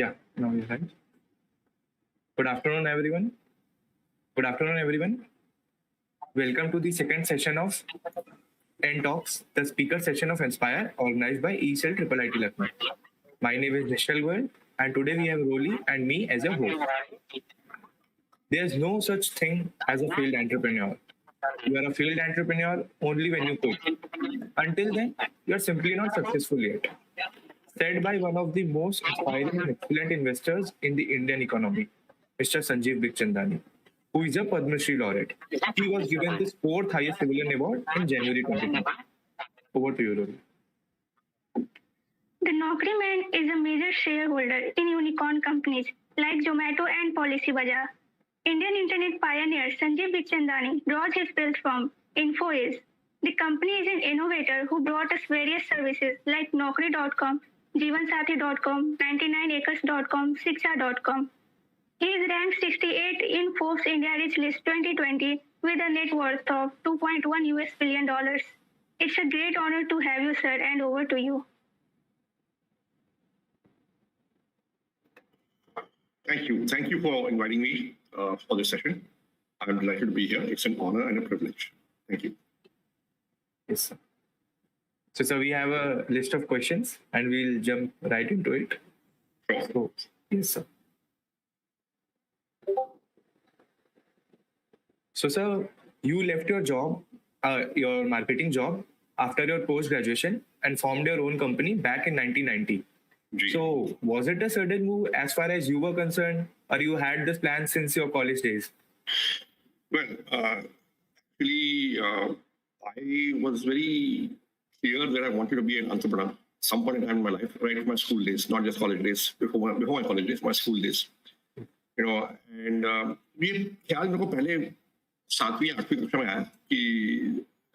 Yeah, now you're right. Good afternoon, everyone. Good afternoon, everyone. Welcome to the second session of EnTalks, the speaker session of ENspire', organized by Ecell IIIT Lucknow. My name is Ecell, and today we have Rolly and me as a host. There's no such thing as a failed entrepreneur. You are a failed entrepreneur only when you quit. Until then, you are simply not successful yet. Said by one of the most inspiring and excellent investors in the Indian economy, Mr. Sanjeev Bikhchandani, who is a Padma Shri laureate. He was given this fourth highest civilian award in January 2020. Over to you, Rory. The Naukri man is a major shareholder in unicorn companies like Zomato and Policybazzar. Indian internet pioneer Sanjeev Bikhchandani draws his wealth from InfoAce. The company is an innovator who brought us various services like Naukri.com, Jeevansathi.com, 99acres.com, Shiksha.com. He is ranked 68 in Forbes India Rich List 2020 with a net worth of $2.1 billion. It's a great honor to have you, sir, and over to you. Thank you. Thank you for inviting me for this session. I'm delighted to be here. It's an honor and a privilege. Thank you. Yes, sir. So, sir, we have a list of questions and we'll jump right into it. Sure. So, yes, sir. So, sir, you left your job, your marketing job, after your post-graduation and formed your own company back in 1990. So, was it a sudden move as far as you were concerned, or you had this plan since your college days? Well, actually, I was very clear that I wanted to be an entrepreneur some point in time in my life, right in my school days, not just college days, before my college days, my school days. You know, and ये ख्याल मेरे को पहले 7वीं 8वीं कक्षा में आया कि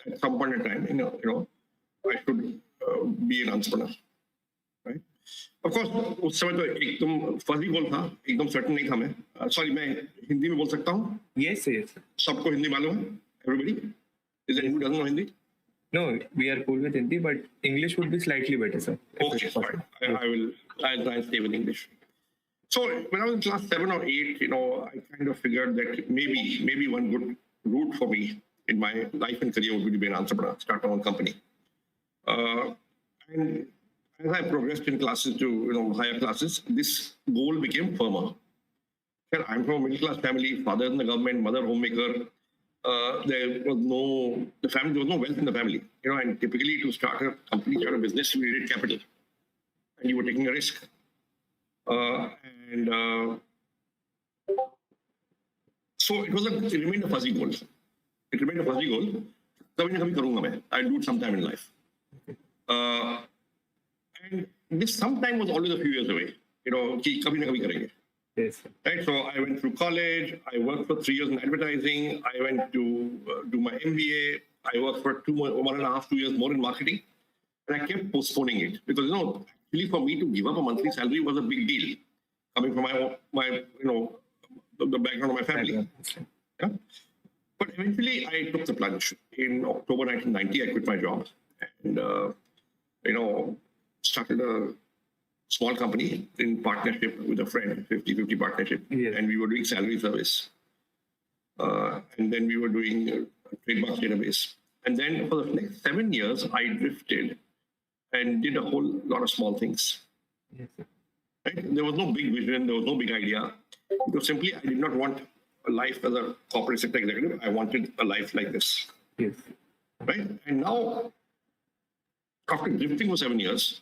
at some point in time, you know, I should be an entrepreneur, right? Of course, उस समय तो एकदम फर्जी गोल था, एकदम सर्टन नहीं था मैं. Sorry, मैं हिंदी में बोल सकता हूँ? Yes, yes. सबको हिंदी मालूम है? Everybody? Is there anyone who doesn't know Hindi? No, we are cool with Hindi, but English would be slightly better, sir. Okay, fine. I'll try and stay with English. So when I was in class 7 or 8, you know, I kind of figured that maybe one good route for me in my life and career would be to be an entrepreneur, start my own company. And as I progressed in classes to higher classes, this goal became firmer. I'm from a middle class family, father in the government, mother homemaker. There was no wealth in the family, you know, and typically to start a company, start a business, you needed capital, and you were taking a risk. So it remained a fuzzy goal. It remained a fuzzy goal. I'll do it sometime in life. And this sometime was always a few years away. You know, ki kabhi na kabhi karenge. Yes. Right. So I went through college. I worked for 3 years in advertising. I went to do my MBA. I worked for 1.5, 2 years more in marketing, and I kept postponing it because actually for me to give up a monthly salary was a big deal, coming from my the background of my family. Yeah. But eventually, I took the plunge. In October 1990, I quit my job and started a small company in partnership with a friend, 50-50 partnership. Yes. And we were doing salary service. And then we were doing a trademark database. And then for the next 7 years, I drifted and did a whole lot of small things. Yes. Right? There was no big vision. There was no big idea. Because simply, I did not want a life as a corporate sector executive. I wanted a life like this. Yes. Right? And now, after drifting for 7 years,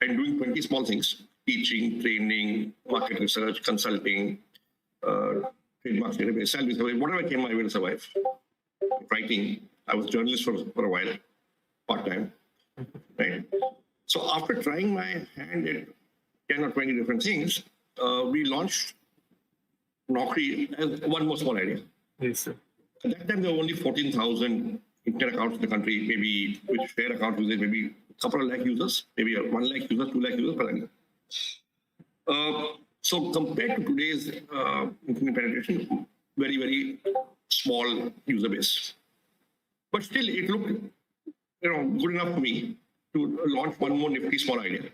and doing 20 small things, teaching, training, market research, consulting, trademark database, salary survey, whatever came my way to survive. Writing, I was a journalist for a while, part-time. Right? So after trying my hand at 10 or 20 different things, we launched Naukri as one more small idea. Yes, sir. At that time, there were only 14,000 internet accounts in the country, maybe with share account users, maybe a couple of lakh users, maybe 1 lakh users, 2 lakh users per annum. So compared to today's internet penetration, very, very small user base. But still, it looked good enough for me to launch one more nifty small idea.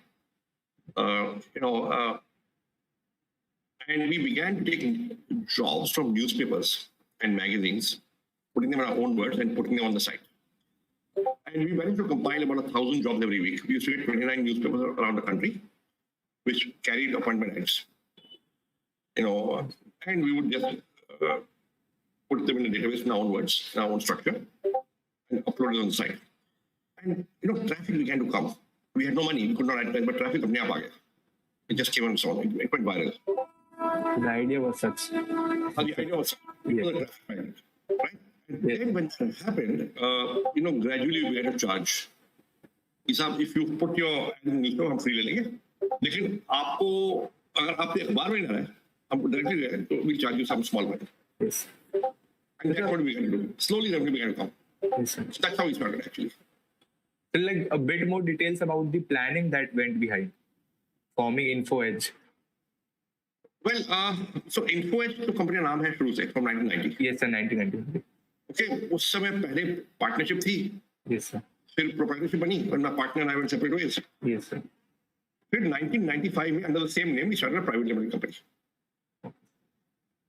And we began to take jobs from newspapers and magazines, putting them in our own words and putting them on the site. And we managed to compile about 1,000 jobs every week. We used to get 29 newspapers around the country, which carried appointment ads. And we would just put them in a database in our own words, in our own structure, and upload it on the site. And traffic began to come. We had no money, we could not advertise, but traffic apne aap aa gaya. It just came on its own. It went viral. The idea was such. The idea was Yeah. right? And then when that happened, gradually we had to charge. If you put your ad in newspaper, हम free ले लेंगे. लेकिन आपको अगर आपने अखबार में डाला है, हम directly गए, तो we'll charge you some small money. Yes. And that's what we began to do. Slowly revenue began to come. Yes, sir. So that's how we started actually. So, like a bit more details about the planning that went behind forming InfoEdge. Well, so InfoEdge तो company का नाम है शुरू से from 1990. Yes, sir. 1990. Okay, उस समय पहले partnership थी, Yes, sir. फिर proprietorship बनी, and my partner and I went separate ways. Yes, sir. फिर 1995 में under the same name we started a private limited company.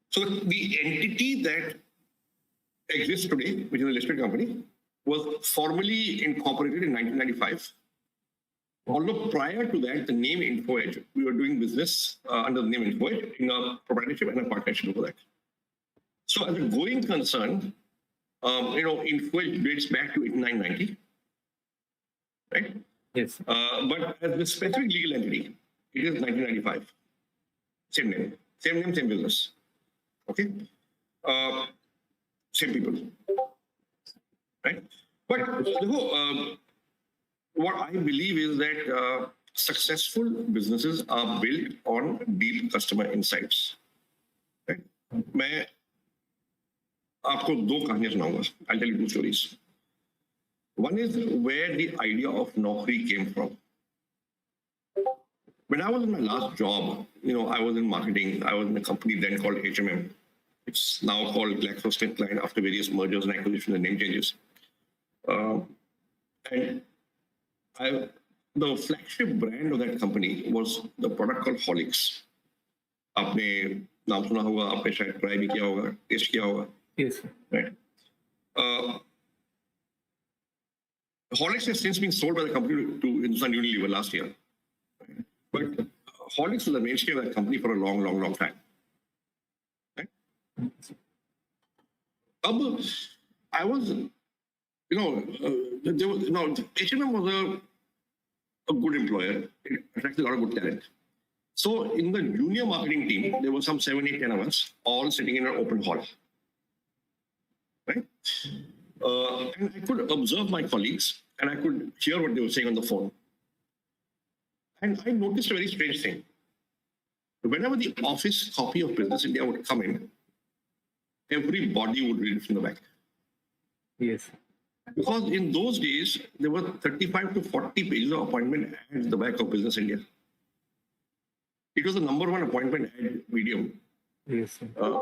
So the entity that exists today, which is a listed company, was formally incorporated in 1995. Although prior to that, the name InfoEdge, we were doing business under the name InfoEdge in a proprietorship and a partnership over that. So as a going concern, InfoEdge dates back to 1990, right? Yes. But as the specific legal entity, it is 1995. Same name, same business. Okay, same people, right? But what I believe is that successful businesses are built on deep customer insights. Right? मैं आपको दो कहानियां सुनाऊंगा. I'll tell you two stories. One is where the idea of Naukri came from. When I was in my last job, I was in marketing. I was in a company then called HMM. It's now called GlaxoSmithKline after various mergers and acquisitions and name changes. And the flagship brand of that company was the product called Horlicks. आपने नाम सुना होगा, आपने शायद try भी किया होगा, test किया होगा. Yes. Right. Horlicks has since been sold by the company to Hindustan Unilever last year. But Horlicks was the mainstay of that company for a long time. Right? I was, H&M was a good employer. It attracted a lot of good talent. So in the junior marketing team, there were some 7, 8, 10 of us, all sitting in an open hall. Right? And I could observe my colleagues and I could hear what they were saying on the phone. And I noticed a very strange thing. Whenever the office copy of Business India would come in, everybody would read it from the back. Yes. Because in those days, there were 35 to 40 pages of appointment ads at the back of Business India. It was the #1 appointment ad medium Yes.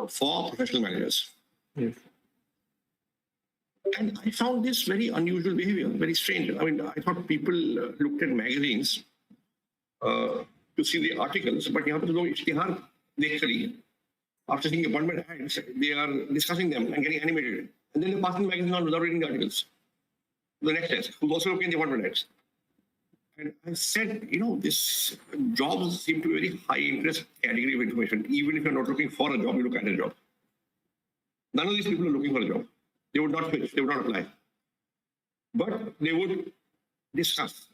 for professional managers. Yes. And I found this very unusual behavior, very strange. I mean, I thought people looked at magazines to see the articles, but यहाँ पे तो लोग इश्तिहार देख कर ही, after seeing appointment ads, they are discussing them and getting animated. And then they're passing the magazine on without reading the articles. The next desk, who's also looking at the appointment ads. And I said, this jobs seem to be a very high interest category of information. Even if you're not looking for a job, you look at a job. None of these people are looking for a job. They would not switch, they would not apply. But they would discuss.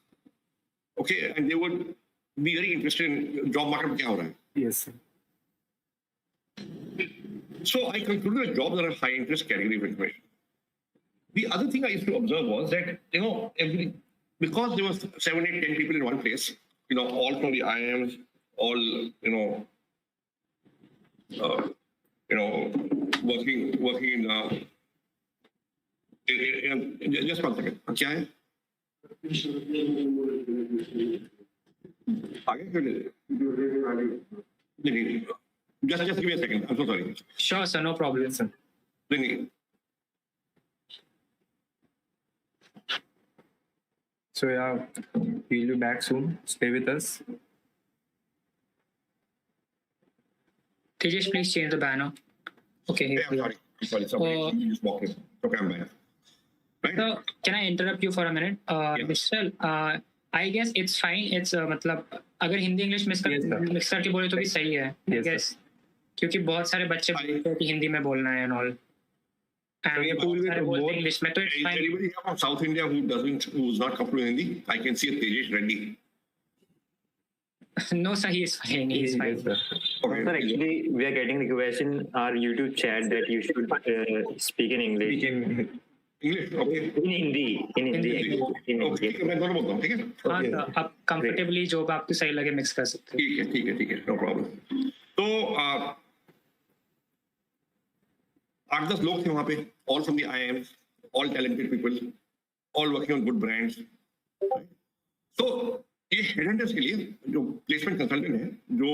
Okay, and they would be very interested in job market mein kya ho raha hai. Yes. So I concluded that jobs are a high interest category of information. The other thing I used to observe was that, because there was 7, 8, 10 people in one place, all from the IIMs, all, working in just 1 second. क्या है? आगे क्यों नहीं? Just give me a second. I'm so sorry. Sure, sir. No problem, sir. So yeah, we'll be back soon. Stay with us. Could you just please change the banner? Okay, here we are. I'm sorry. Somebody just walked in. Okay, I'm back. Right? So, can I interrupt you for a minute? Mr. I guess it's fine. It's मतलब अगर Hindi English mix करके बोले तो भी सही है. I guess क्योंकि बहुत सारे बच्चे बोलते हैं कि हिंदी में बोलना है and all. And बहुत सारे बोलते हैं इंग्लिश में तो it's fine. Anybody here from South India who's not comfortable in Hindi? I can see a Tejesh Reddy. No, sir, he is fine. He is fine. Okay. Sir, actually, we are getting request in our YouTube chat that you should speak in English. English, okay. In Hindi. In Hindi. Okay, मैं दोनों बोलता हूँ, ठीक है? हाँ, तो आप comfortably जो आपको सही लगे mix कर सकते हैं. ठीक है, no problem. तो 8-10 लोग थे वहाँ पे, all from the IIMs, all talented people, all working on good brands. तो ये हेडहंटर्स के लिए जो प्लेसमेंट कंसल्टेंट है, जो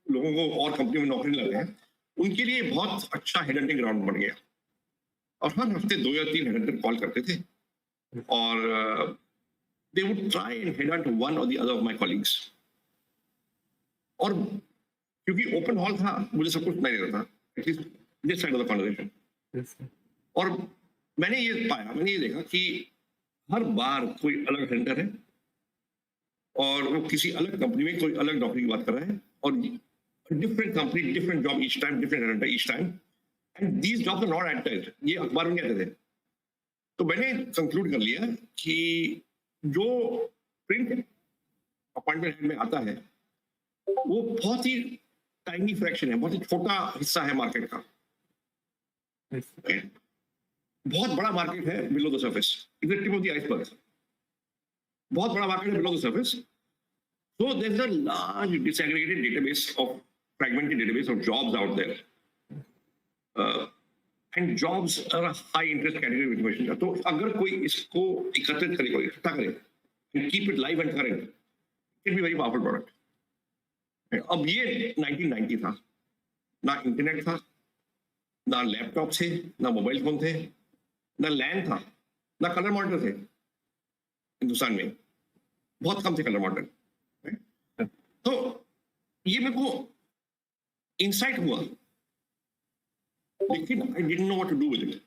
लोगों को और कंपनी में नौकरी लग रहे हैं, उनके लिए बहुत अच्छा हेडहंटिंग ग्राउंड बन गया. और हर हफ्ते 2 या 3 हेडहंटर कॉल करते थे और they would try and headhunt one or the other of my colleagues. और क्योंकि ओपन हॉल था, मुझे सब कुछ नहीं रहता था, at least this side of the conversation. और मैंने ये देखा कि हर बार कोई अलग हेडहंटर है और वो किसी अलग कंपनी में कोई अलग नौकरी की बात कर रहा है और different company, different job each time, different headhunter each time. And these jobs are not advertised. ये अखबार में कहते थे. तो मैंने कंक्लूड कर लिया कि जो प्रिंट अपॉइंटमेंट में आता है वो बहुत ही टाइनी फ्रैक्शन है, बहुत ही छोटा हिस्सा है मार्केट का. बहुत बड़ा मार्केट है below the surface, is the tip of the iceberg. बहुत बड़ा मार्केट है below the surface. So there's a large disaggregated database of fragmented database of jobs out there. And jobs are a high interest category of information. तो अगर कोई इसको एकत्रित करे, कोई इकट्ठा करे, and keep it live and current, it will be very powerful product. अब ये 1990 था, ना इंटरनेट था, ना लैपटॉप थे, ना मोबाइल फोन थे, ना लैंड था, ना कलर मॉनिटर थे. हिंदुस्तान में बहुत कम थे कलर मॉनिटर. तो ये मेरे को इंसाइट हुआ, लेकिन I didn't know what to do with it.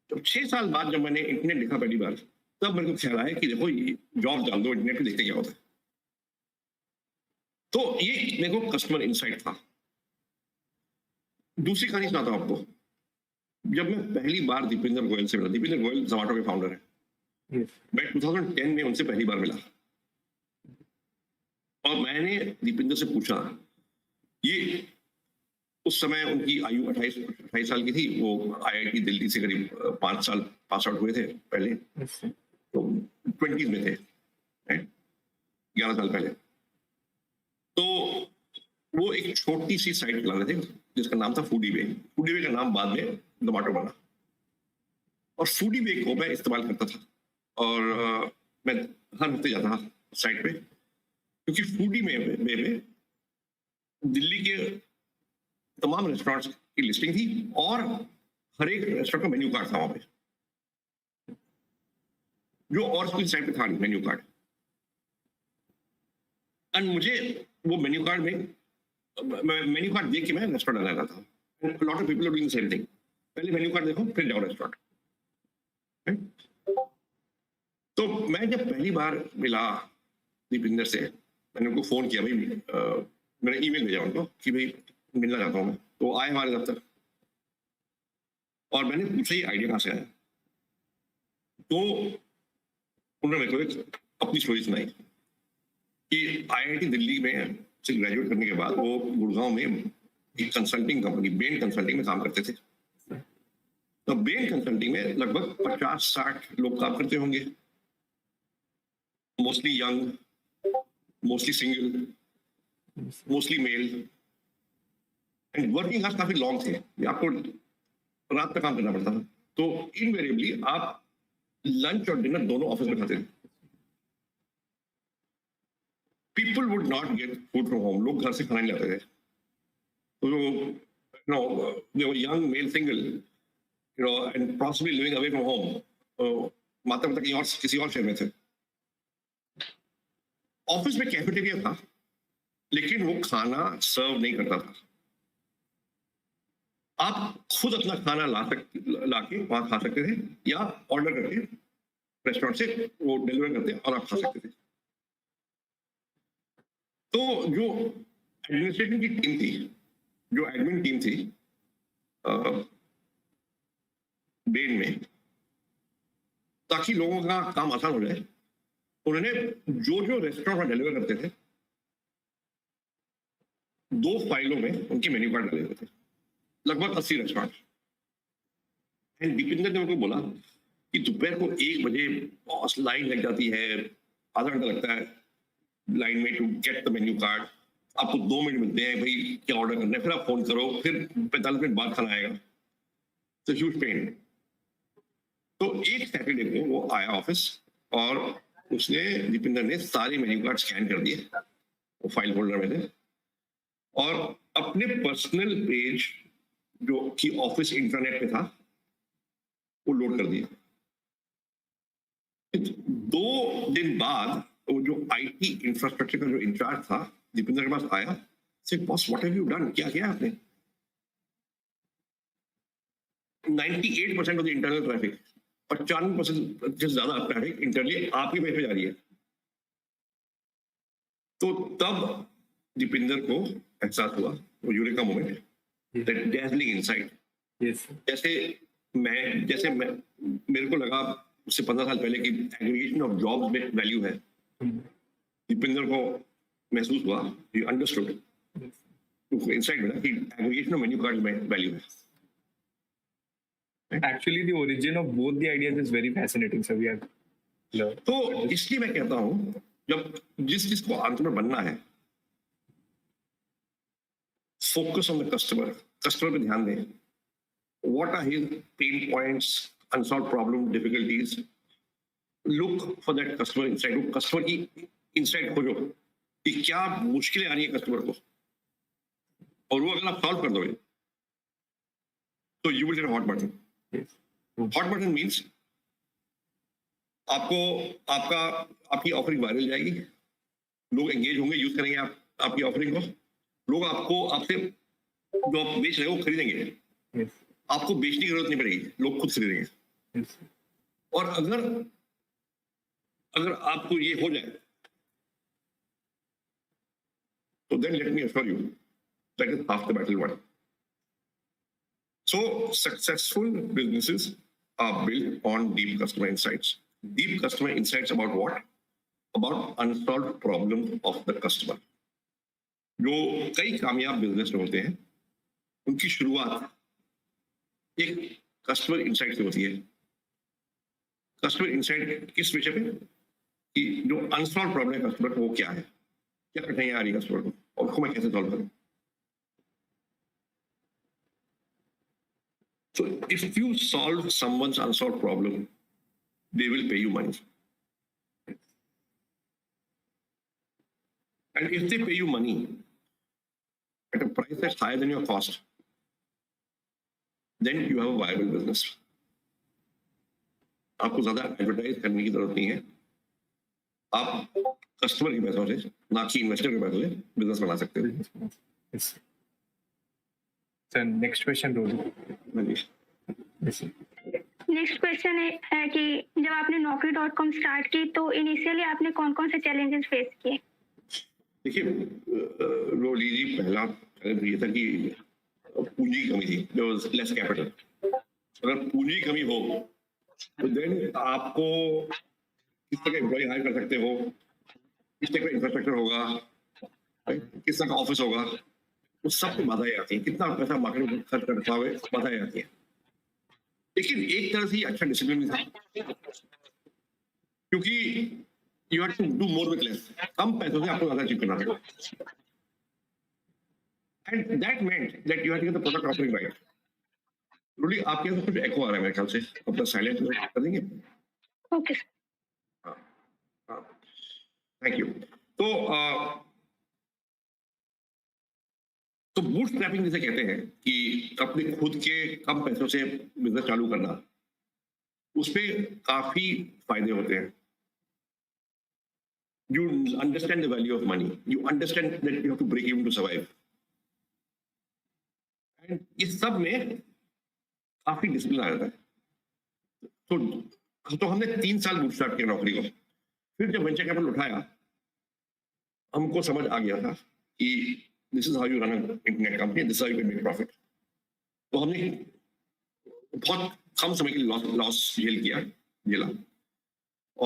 जब 6 साल बाद जब मैंने इंटरनेट देखा पहली बार, तब मेरे को ख्याल आया कि देखो ये जॉब डाल दो इंटरनेट पे, देखते क्या होता है. तो ये मेरे को कस्टमर इंसाइट था. दूसरी कहानी सुनाता हूं आपको. जब मैं पहली बार दीपेंद्र गोयल से मिला, दीपेंद्र गोयल जोमेटो के फाउंडर है. मैं 2010 में उनसे पहली बार मिला और मैंने दीपेंद्र से पूछा, ये उस समय उनकी आयु 28 साल की थी. वो IIT दिल्ली से करीब 5 साल पास आउट हुए थे पहले, तो 20s में थे, 11 साल पहले. तो वो एक छोटी सी साइट चला रहे थे जिसका नाम था फूडी वे. फूडी वे का नाम बाद में जोमेटो बना. और फूडी वे को मैं इस्तेमाल करता था और मैं हर हफ्ते जाता था साइट पे, क्योंकि फूडी में दिल्ली के तमाम रेस्टोरेंट्स की लिस्टिंग थी और हर एक रेस्टोरेंट का मेन्यू कार्ड था वहां पे, जो और कोई साइट पे था नहीं मेन्यू कार्ड. एंड मुझे वो मेन्यू कार्ड देख के मैं रेस्टोरेंट आ रहा था. Lot of people are doing the same thing. पहले मेन्यू कार्ड देखो, फिर जाओ रेस्टोरेंट. तो मैं जब पहली बार मिला दीपेंद्र से, मैंने उनको फोन किया, भाई मैंने ईमेल भेजा उनको कि भाई मिलना चाहता हूँ मैं. तो आए हमारे दफ्तर और मैंने पूछा ये आइडिया कहाँ से आया. तो उन्होंने मेरे को एक अपनी स्टोरी सुनाई कि IIT दिल्ली में से ग्रेजुएट करने के बाद वो गुड़गांव में एक कंसल्टिंग कंपनी बेन कंसल्टिंग में काम करते थे. तो बेन कंसल्टिंग में लगभग 50-60 लोग काम करते होंगे, mostly young, mostly single, mostly male. And working hours काफी लॉन्ग थे, आपको रात तक काम करना पड़ता था. तो इनवेरिएबली आप लंच और डिनर दोनों ऑफिस में खाते थे. People would not get food from home. लोग घर से खाना नहीं लाते थे. तो young mail single and possibly living away from home, माता पिता कहीं और किसी और शहर में थे. ऑफिस में कैफेटेरिया था लेकिन वो खाना सर्व नहीं करता था। आप खुद अपना खाना लाके वहां खा सकते थे या ऑर्डर करके रेस्टोरेंट से वो डिलीवर करते और आप खा सकते थे। तो जो एडमिनिस्ट्रेशन की टीम थी, जो एडमिन टीम थी ब्रेन में, ताकि लोगों का काम आसान हो जाए, उन्होंने जो जो रेस्टोरेंट डिलीवर करते थे 2 फाइलों में उनके मेन्यू कार्ड डाले हुए थे, लगभग 80 रेस्टोरेंट। दीपिंदर ने उनको बोला कि दोपहर को 1 बजे बहुत लाइन लग जाती है, आधा घंटा लगता है लाइन में to get the menu card. आपको 2 मिनट मिलते हैं, भाई क्या ऑर्डर करना है, फिर आप फोन करो, फिर 45 मिनट बाद खाना आएगा। तो ह्यूज पेन। तो एक सैटरडे को वो आया ऑफिस और उसने, दीपिंदर ने सारे मेन्यू कार्ड स्कैन कर दिए वो फाइल होल्डर में थे, और अपने पर्सनल पेज जो कि ऑफिस इंटरनेट पे था वो लोड कर दिया। 2 दिन बाद वो जो आईटी इंफ्रास्ट्रक्चर का जो इंचार्ज था दीपिंदर के पास आया, से boss what have you done, क्या किया आपने? 98% ऑफ द इंटरनल ट्रैफिक, 95% से ज्यादा ट्रैफिक इंटरनली आपके पेज पे जा रही है। तो तब दीपिंदर को एहसास हुआ, वो यूरेका मोमेंट, दैट डैज़लिंग इनसाइट। जैसे मैं मेरे को लगा उससे 15 साल पहले कि एग्रीगेशन ऑफ जॉब्स में वैल्यू है, दीपिंदर को महसूस हुआ, ही अंडरस्टूड, इनसाइट मिला कि एग्रीगेशन ऑफ मेन्यू कार्ड में वैल्यू है। Actually, the origin of both the ideas is very fascinating. So we are. तो इसलिए मैं कहता हूँ, जब जिसको एंटरप्रेन्योर बनना है, focus on the customer, customer पे ध्यान दें। What are his pain points, unsolved problem, difficulties? Look for that customer insight. वो कस्टमर की इंसाइट खोजो कि क्या मुश्किलें आ रही है कस्टमर को, और वो अगर आप सॉल्व कर दोगे तो you will get hot button. Hot button means आपकी ऑफरिंग वायरल जाएगी, लोग एंगेज होंगे, यूज करेंगे आपकी ऑफरिंग को, लोग आपसे जो आप बेच रहे हो खरीदेंगे, आपको बेचने की जरूरत नहीं पड़ेगी, लोग खुद खरीदेंगे। और अगर आपको ये हो जाए तो then let me assure you that is half the battle won. So successful businesses are built on deep customer insights. Deep customer insights about what? About unsolved problems of the customer. जो कई कामयाब business होते हैं, उनकी शुरुआत एक customer insight से होती है। कस्टमर इंसाइट किस विषय पे? कि जो अनसॉल्व प्रॉब्लम है कस्टमर को, वो क्या है, क्या कठिनाइयां आ रही है कस्टमर को, और उसको मैं कैसे सॉल्व करूं। So if you solve someone's unsolved problem, they will pay you money. And if they pay you money at a price that's higher than your cost, then you have a viable business. आपको ज्यादा advertise करने की जरूरत नहीं है, आप customer के पैसों से, ना कि इन्वेस्टर के पैसों से बिजनेस बना सकते हो। So next question, Rohit. Next question है कि जब आपने Naukri.com स्टार्ट की तो इनिशियली आपने कौन कौन से चैलेंजेस फेस किए? देखिए रोली जी, पहला चैलेंज ये था कि पूंजी की कमी थी, देयर वाज लेस कैपिटल। अगर पूंजी की कमी हो तो देन आपको किस तरह का एम्प्लॉय हायर कर सकते हो, किस तरह का इंफ्रास्ट्रक्चर होगा, किस तरह का ऑफिस होगा, उस सब पे बाधाएं आती हैं। कितना पैसा मार्केट में खर्च कर पाओगे, बाधाएं आती हैं। लेकिन एक तरह से अच्छा डिसिप्लिन भी था, क्योंकि you have to do more with less, कम पैसों से आपको ज्यादा अचीव करना था। And that meant that you have to get the product offering right. रूली आपके यहाँ तो कुछ एको आ रहा है मेरे ख्याल से, अपना साइलेंट कर देंगे? Okay, thank you. तो बूटस्ट्रैपिंग जिसे कहते हैं कि अपने खुद के कम पैसों से बिजनेस चालू करना, उसपे काफी फायदे होते हैं। You understand the value of money. You understand that you have to break even to survive. And इस सब में काफी डिसिप्लिन आ जाता है. तो हमने 3 साल बूटस्ट्रैप किया नौकरी को. फिर जब वेंचर कैपिटल उठाया, हमको समझ आ गया था कि this is how you run a internet company, this is how you can make profit. तो हमने बहुत कम समय के लिए लॉस झेला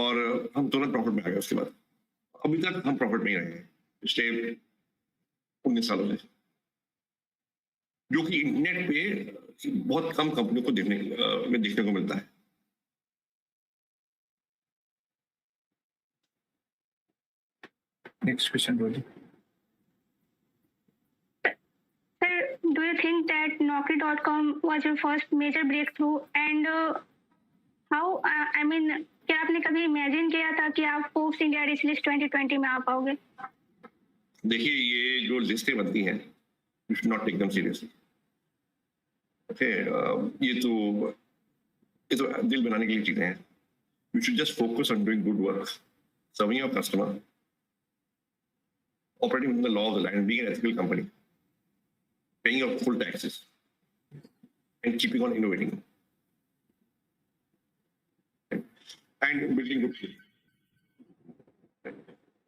और हम तुरंत प्रॉफिट में आ गए. उसके बाद अभी तक हम प्रॉफिट में ही रहे हैं पिछले 19 सालों से, जो कि इंटरनेट पे बहुत कम कंपनियों को देखने को मिलता है. Next question, Roji. Sir, do you think that Naukri.com was your first major breakthrough? And क्या आपने कभी इमेजिन किया था कि आप फोर्ब्स इंडिया रिच लिस्ट 2020 में आ पाओगे? देखिए, ये जो लिस्टें बनती हैं, you should not take them seriously. Okay, ये तो दिल बनाने के लिए चीजें हैं. You should just focus on doing good work, serving your customer, operating within the law of the land, being an ethical company, paying your full taxes, and keeping on innovating and building good things.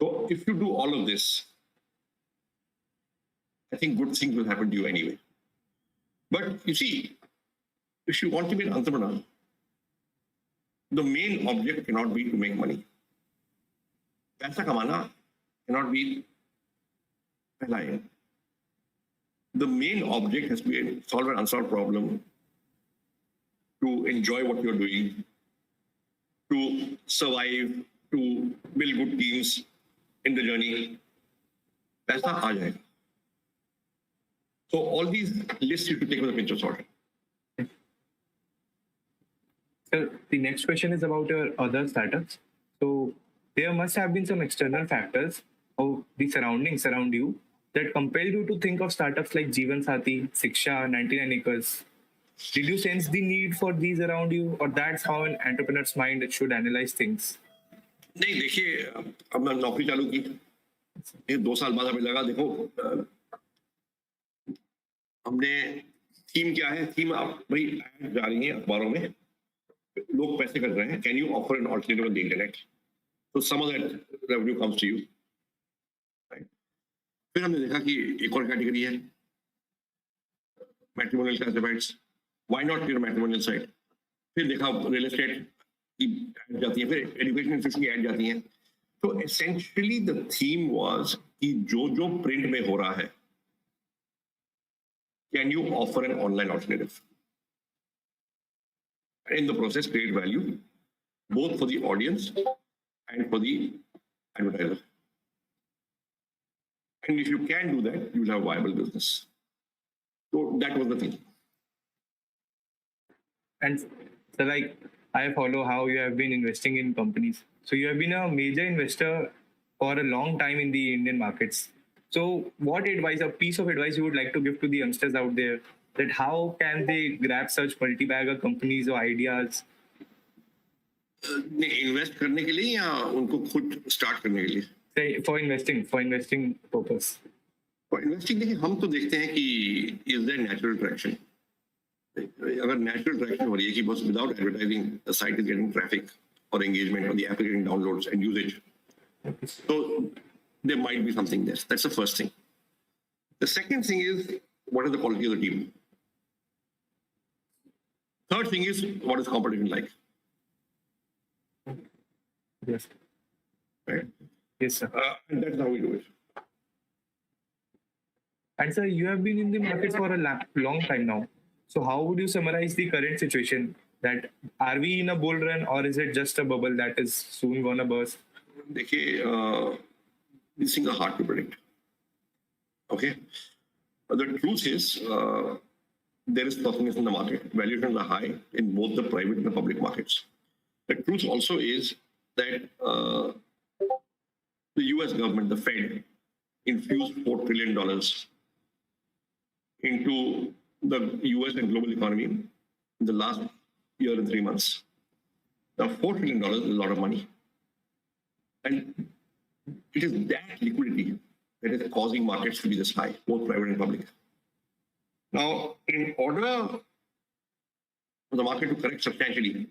So if you do all of this, I think good things will happen to you anyway. But you see, if you want to be an entrepreneur, the main object cannot be to make money. पैसा कमाना cannot be the main object has to be to solve an unsolved problem, to enjoy what you're doing, to survive, to build good teams in the journey. पैसा आ जाएगा. So all these lists you should take with a pinch of salt. So the next question is about your other startups. So there must have been some external factors of the surroundings around you that compelled you to think of startups like Jeevan Sathi, Shiksha, 99 Acres. Did you sense the need for these around you, or that's how an entrepreneur's mind should analyze things? नहीं, देखिए, अब मैं नौकरी चालू की, 2 साल बाद हमें लगा, देखो, हमने थीम क्या है, थीम आप भाई ऐड जा रही है अखबारों में, लोग पैसे कर रहे हैं, can you offer an alternative on the internet, तो some of that revenue comes to you. फिर हमने देखा कि एक और कैटेगरी है matrimonial classifieds, why not your matrimonial site. फिर देखा रियल एस्टेट की ऐड जाती है, फिर एजुकेशन इंस्टीट्यूशन की ऐड जाती है. तो एसेंशियली द थीम वाज कि जो प्रिंट में हो रहा है, can you offer an online alternative, in the process create value both for the audience and for the advertiser. And if you can do that, you'll have a viable business. So that was the thing. And so, like, I follow how you have been investing in companies. So you have been a major investor for a long time in the Indian markets. So what advice, a piece of advice you would like to give to the youngsters out there, that how can they grab such multi-bagger companies or ideas? Invest करने के लिए या उनको खुद start करने के लिए? For investing purpose. For investing, देखिए, हम तो देखते हैं कि is there natural traction. अगर natural traction हो रही है कि बस without advertising the site is getting traffic or engagement, or the app is getting downloads and usage, so there might be something there. That's the first thing. The second thing is, what is the quality of the team? Third thing is, what is competition like? Yes. Right. Yes, sir. And that's how we do it. And sir, you have been in the market for a long time now. So how would you summarize the current situation? That are we in a bull run, or is it just a bubble that is soon gonna burst? देखिए, these things are hard to predict. Okay, but the truth is, there is softness in the market. Valuations are high in both the private and the public markets. The truth also is that the US government, the Fed, infused $4 trillion into the US and global economy in the last year and 3 months. Now, $4 trillion is a lot of money. And it is that liquidity that is causing markets to be this high, both private and public. Now, in order for the market to correct substantially,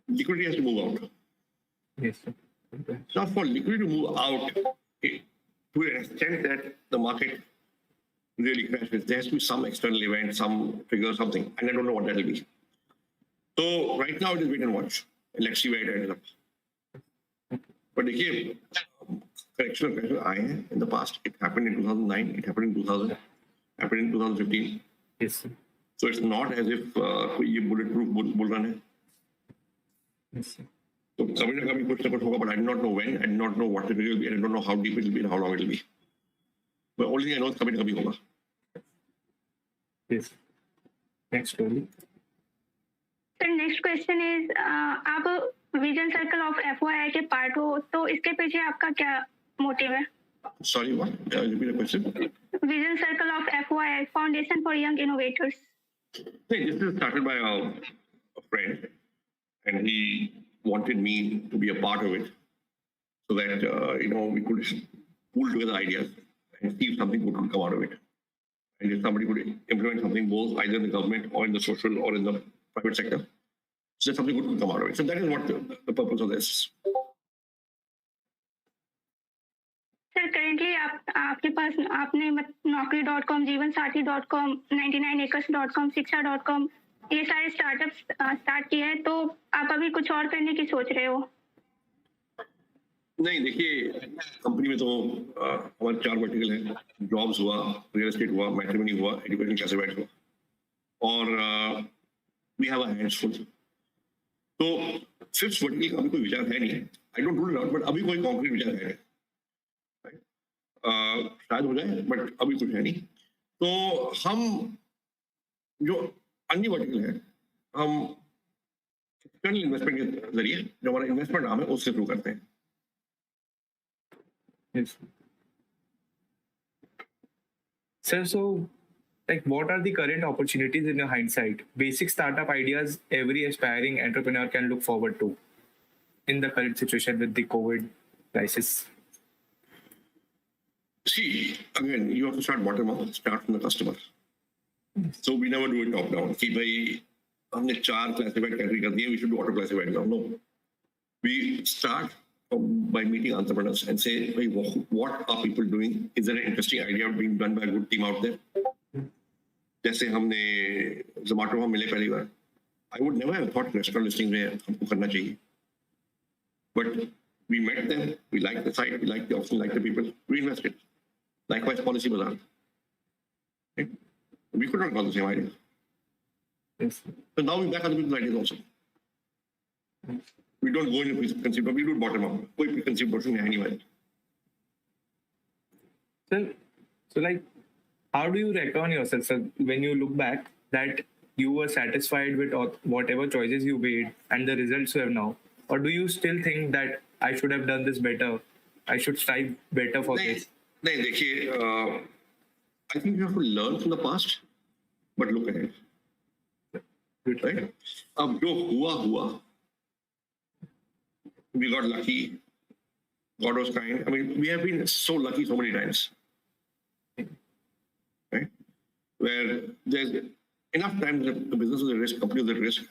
liquidity has to move out. Yes, sir. Okay. Now, for liquidity to move out to an extent that the market really crashes, there has to be some external event, some trigger, something, and I don't know what that will be. So right now it is wait and watch, and let's see where it ends up. But देखिए, correction आए हैं in the past. It happened in 2009. It happened in 2000. Happened in 2015. Yes, sir. So it's not as if कोई ये bulletproof bull run है. Yes, sir. So कभी ना कभी कुछ ना कुछ होगा, but I do not know when. I do not know what it will be. I don't know how deep it will be and how long it will be. But only thing I know is कभी ना कभी होगा. Yes. Next story. Sir next question is आप vision circle of FYI के part हो, तो इसके पीछे आपका क्या मोटिव है? Sorry, what? Repeat the question. Vision circle of FYI, foundation for young innovators. Hey, this is started by a friend, and he wanted me to be a part of it, so that we could pool together ideas and see if something good could come out of it, and if somebody could implement something both either in the government or in the social or in the private sector, so that something good could come out of it. So that is what the purpose of this. Sir currently आपके पास आपने Naukri.com, जीवनसाथी.com, 99acres.com, शिक्षा.com ये सारे startups start किए हैं, तो आप अभी कुछ और करने की सोच रहे हो? नहीं, देखिए, कंपनी में तो हमारे 4 वर्टिकल हैं. जॉब्स हुआ, रियल एस्टेट हुआ, मैट्रिमनी हुआ, एजुकेशन क्लासिफाइड हुआ, और we have a hands full. तो 5th वर्टिकल का अभी कोई विचार है नहीं. I don't rule it out, but अभी कोई कॉन्क्रीट विचार है नहीं. शायद हो जाए, बट अभी कुछ है नहीं. तो हम जो अन्य वर्टिकल है, हम एक्सटर्नल इन्वेस्टमेंट के जरिए जो हमारा इन्वेस्टमेंट आर्म है उससे शुरू करते हैं. Yes. Sir, so like what are the current opportunities in your hindsight? Basic startup ideas every aspiring entrepreneur can look forward to in the current situation with the COVID crisis. See, again, you have to start bottom up, start from the customer. So we never do it top down. कि भाई हमने 4 classified category कर दिए, we should do auto classified now. No, we start by meeting entrepreneurs and say, hey, what are people doing? Is there an interesting idea being done by a good team out there? जैसे हमने Zomato में मिले पहली बार. I would never have thought restaurant listing में हमको करना चाहिए. But we met them, we liked the site, we liked the option, liked the people, we invested. Likewise, Policybazzar. Right? We could not have got the same idea. Yes. So now we back other people's ideas also. We don't go into preconceived, but we do bottom up. कोई preconceived notion है नहीं हमारी. So like, how do you reckon yourself, sir, when you look back that you were satisfied with whatever choices you made and the results you have now? Or do you still think that I should have done this better? I should strive better for this? नहीं, देखिए, I think you have to learn from the past, but look ahead. Right? अब जो हुआ, we got lucky. God was kind. I mean, we have been so lucky so many times. Right? Where there's enough times that the business is at risk, company is at risk,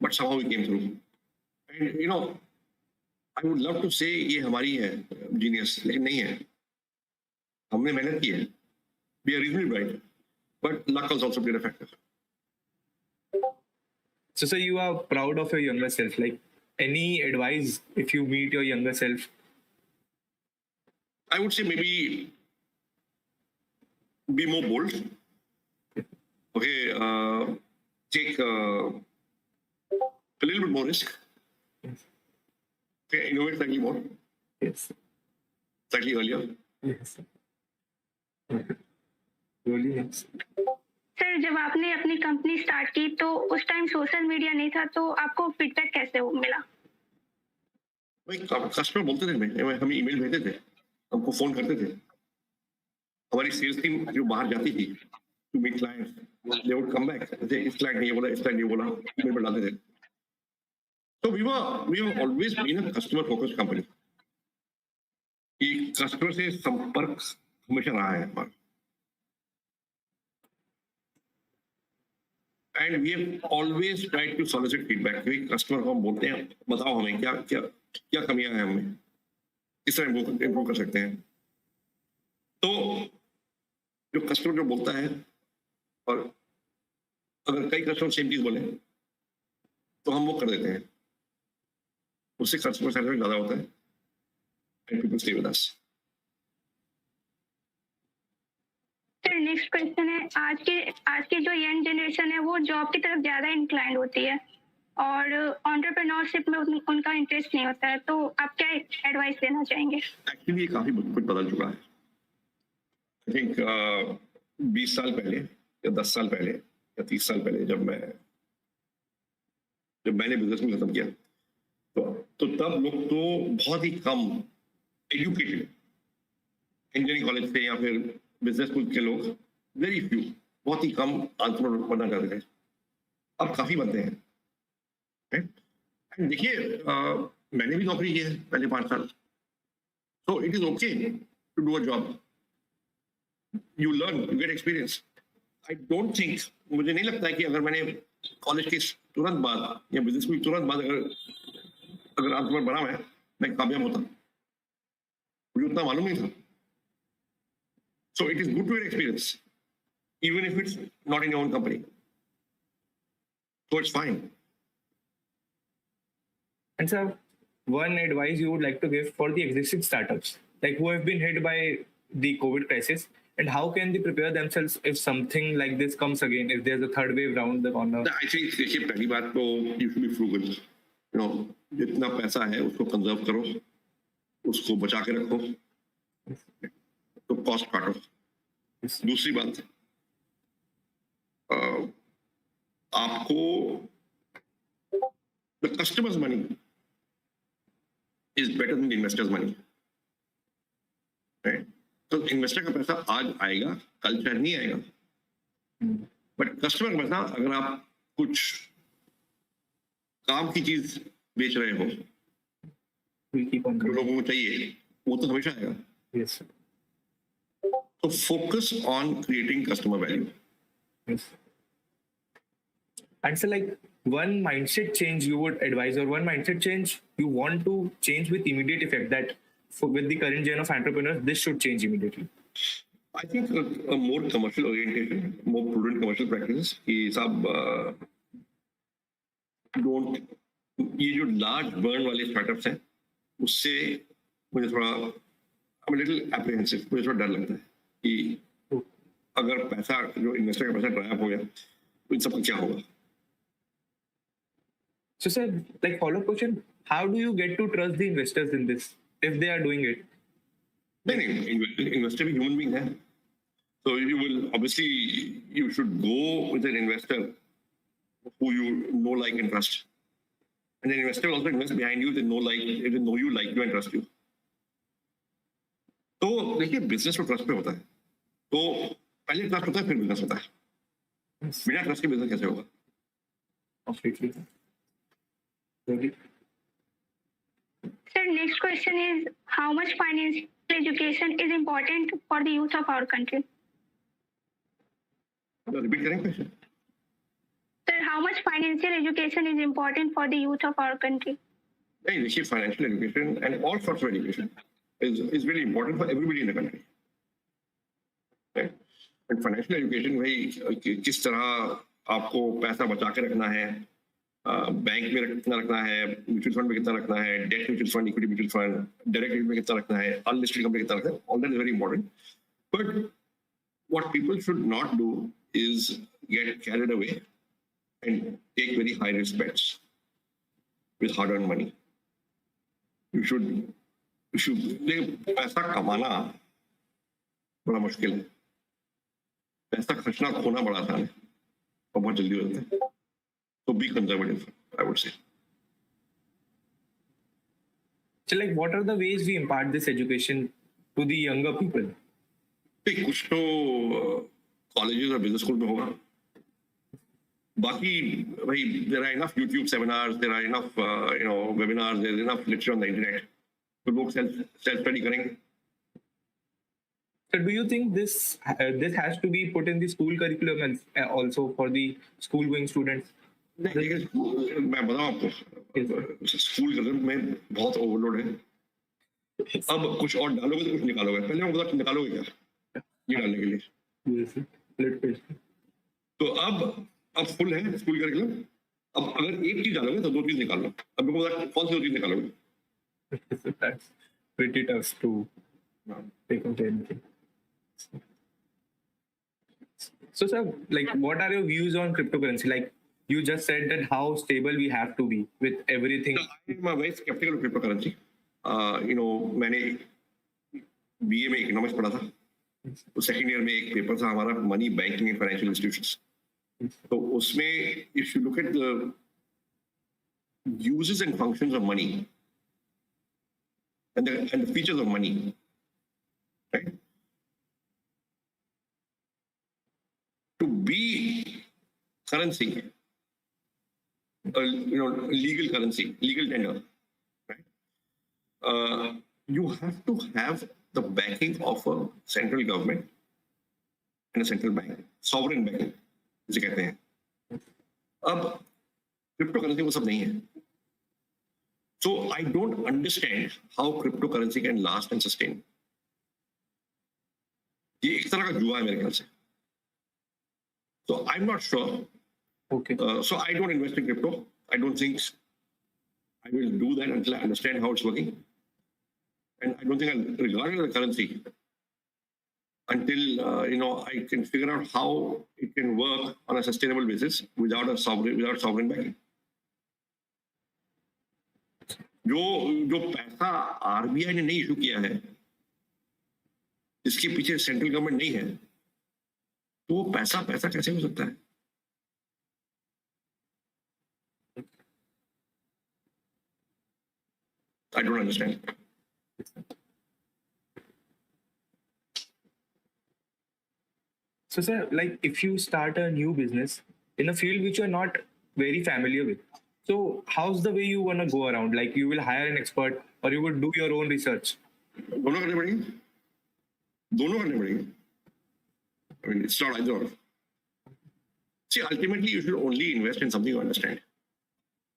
but somehow we came through. And I would love to say ये हमारी है genius, लेकिन नहीं है. हमने मेहनत की है. We are reasonably bright, but luck has also played a factor. So, sir, you are proud of your younger self. Like, any advice if you meet your younger self? I would say maybe be more bold. Okay, take a little bit more risk. Okay, innovate slightly more. Yes. Slightly earlier. Yes. Really, yes. Sir जब आपने अपनी company start की तो उस time social media नहीं था, तो आपको फीडबैक कैसे मिला? भाई कस्टमर बोलते थे, हमें ईमेल भेजते थे, हमको फोन करते थे. हमारी सेल्स टीम जो बाहर जाती थी to meet clients, they would come back, इस क्लाइंट ने ये बोला, इस क्लाइंट ने ये बोला, ईमेल पर डालते थे. So we have always been a customer focused company. कि कस्टमर से संपर्क हमेशा रहा है हमारा. And we have always tried to solicit feedback. कि कस्टमर को हम बोलते हैं, बताओ हमें क्या कमियां हैं हमें, किस तरह इम्प्रूव कर सकते हैं. तो जो कस्टमर जो बोलता है, और अगर कई कस्टमर सेम चीज बोले तो हम वो कर देते हैं, उससे कस्टमर सेटिस्फैक्शन ज्यादा होता है and people stay with us. Sir next question है, आज के जो यंग जनरेशन है वो जॉब की तरफ ज्यादा इंक्लाइंड होती है और एंटरप्रेन्योरशिप में उनका इंटरेस्ट नहीं होता है, तो आप क्या एडवाइस देना चाहेंगे? एक्चुअली ये काफी कुछ बदल चुका है. आई थिंक 20 साल पहले या 10 साल पहले या 30 साल पहले जब मैंने बिजनेस में खत्म किया तो तब लोग तो बहुत ही कम एजुकेटेड इंजीनियरिंग कॉलेज से या फिर बिजनेस स्कूल के लोग, वेरी फ्यू, बहुत ही कम एंटरप्रेन्योर बनना चाहते थे. अब काफी बनते हैं. देखिए मैंने भी नौकरी की है पहले 5 साल. So it is okay to do a job. You learn, you get experience. I don't think, मुझे नहीं लगता है कि अगर मैंने कॉलेज के तुरंत बाद या बिजनेस स्कूल तुरंत बाद अगर एंटरप्रेन्योर बना मैं कामयाब होता. मुझे उतना मालूम नहीं था. So it is good to get experience, even if it's not in your own company. So it's fine. And sir, one advice you would like to give for the existing startups, like who have been hit by the COVID crisis, and how can they prepare themselves if something like this comes again, if there's a third wave round the corner? I think देखिए पहली बात तो you should be frugal. You know, जितना पैसा है उसको conserve करो, उसको बचा के रखो, तो कॉस्ट काटो. दूसरी बात, आपको the customers money is better than the investors money. तो इन्वेस्टर का पैसा आज आएगा, कल शायद नहीं आएगा, बट कस्टमर का पैसा अगर आप कुछ काम की चीज बेच रहे हो जो लोगों को चाहिए, वो तो हमेशा आएगा. Yes. So focus on creating customer value. Yes. And so like one mindset change you would advise, or one mindset change you want to change with immediate effect, that with the current gen of entrepreneurs, this should change immediately? I think a more commercial orientation, more prudent commercial practices. Don't, ये जो large burn वाले startups हैं, उससे मुझे थोड़ा I'm a little apprehensive. मुझे थोड़ा डर लगता है कि अगर पैसा जो इन्वेस्टर का पैसा ड्राई अप हो गया तो इन सबका क्या होगा. So sir, like follow-up question, how do you get to trust the investors in this if they are doing it? नहीं, इन्वेस्टर भी ह्यूमन बीइंग है. So you will obviously, you should go with an investor who you know, like and trust, and the investor will also invest behind you. They know you, like you and trust you. तो देखिए business में trust पे होता है, तो पहले trust होता है फिर बिजनेस होता है. बिना ट्रस्ट के बिजनेस कैसे होगा? Sir, next question is, how much financial education is important for the youth of our country? Repeat करें question. Sir, how much financial education is important for the youth of our country? नहीं, देखिए financial education and all sorts of education is very important for everybody in the country. Right? And financial education भाई किस तरह आपको पैसा बचा के रखना है, बैंक में कितना रखना है, म्यूचुअल फंड में कितना रखना है, debt mutual fund, equity mutual fund, direct में कितना रखना है, अनलिस्टेड कंपनी कितना रखना है, all that is very important. But what people should not do is get carried away and take very high risk bets with hard-earned money. You should पैसा कमाना बड़ा मुश्किल है, पैसा खर्चना खोना बड़ा आसान है और बहुत जल्दी हो जाता है. So be conservative, I would say. So like what are the ways we impart this education to the younger people? कुछ तो कॉलेजेस और बिजनेस स्कूल में होगा, बाकी भाई there are enough YouTube seminars, there are enough webinars, there is enough literature on the internet. तो लोग self study करेंगे. So do you think this has to be put in the school curriculum and also for the school going students? नहीं, लेकिन मैं बताऊँ आपको, school curriculum में बहुत ओवरलोड है. अब कुछ और डालोगे तो कुछ निकालोगे. पहले मैं बता निकालोगे क्या ये डालने के लिए. Yes, let me. तो अब फुल है स्कूल करिकुलम. अब अगर एक चीज डालोगे तो दो चीज निकाल लो. अब मेरे को बता कौन सी दो चीज निकालोगे. That's pretty tough to take into anything. So sir, like what are your views on cryptocurrency? Like you just said that how stable we have to be with everything. I'm very skeptical of cryptocurrency. मैंने BA में economics पढ़ा था. तो second year में एक paper था हमारा money banking and financial institutions. तो उसमें if you look at the uses and functions of money and the features of money, right? To be currency, legal currency, legal tender, right? You have to have the backing of a central government and a central bank, sovereign banking, जिसे कहते हैं. अब cryptocurrency वो सब नहीं है. So I don't understand how cryptocurrency can last and sustain. ये एक तरह का जुआ है मेरे ख्याल से. So I'm not sure. Okay. So I don't invest in crypto. I don't think I will do that until I understand how it's working. And I don't think I'll regard it as a currency until I can figure out how it can work on a sustainable basis without sovereign backing. जो पैसा RBI ने नहीं issue किया है, इसके पीछे central government नहीं है, तो वो पैसा कैसे हो सकता है? I don't understand. So sir, like if you start a new business in a field which you're not very familiar with, so how's the way you want to go around? Like you will hire an expert or you will do your own research? दोनों करने पड़ेंगे. I mean, it's not either or. See, ultimately, you should only invest in something you understand.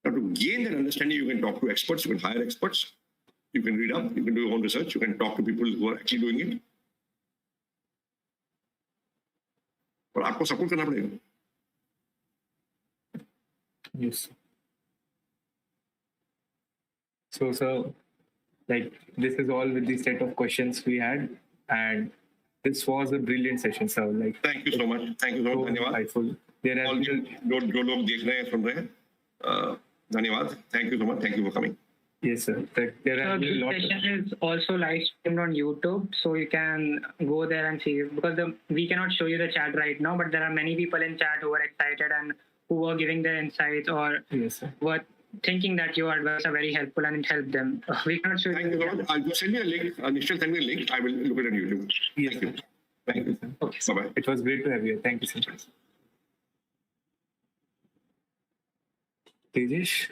Now, to gain that understanding, you can talk to experts, you can hire experts, you can read up, you can do your own research, you can talk to people who are actually doing it. और आपको support करना पड़ेगा. Yes. So sir, like this is all with the set of questions we had, and this was a brilliant session, sir. Like Thank you so much. धन्यवाद. insightful. There has been जो लोग देख रहे हैं सुन रहे हैं, धन्यवाद. Thank you so much. Thank you for coming. yes, sir. There has been a This lot. session is also live streamed on YouTube, so you can go there and see it. Because we cannot show you the chat right now, but there are many people in chat who are excited and who are giving their insights or Yes, sir. were thinking that your advice are very helpful and it helped them. We cannot show Thank you so much. I'll send me a link. Nishal, send me a link. I will look at it on YouTube. Yes, Thank you. sir. Thank you. Okay. Bye-bye. It was great to have you. Thank you so much. Tejesh.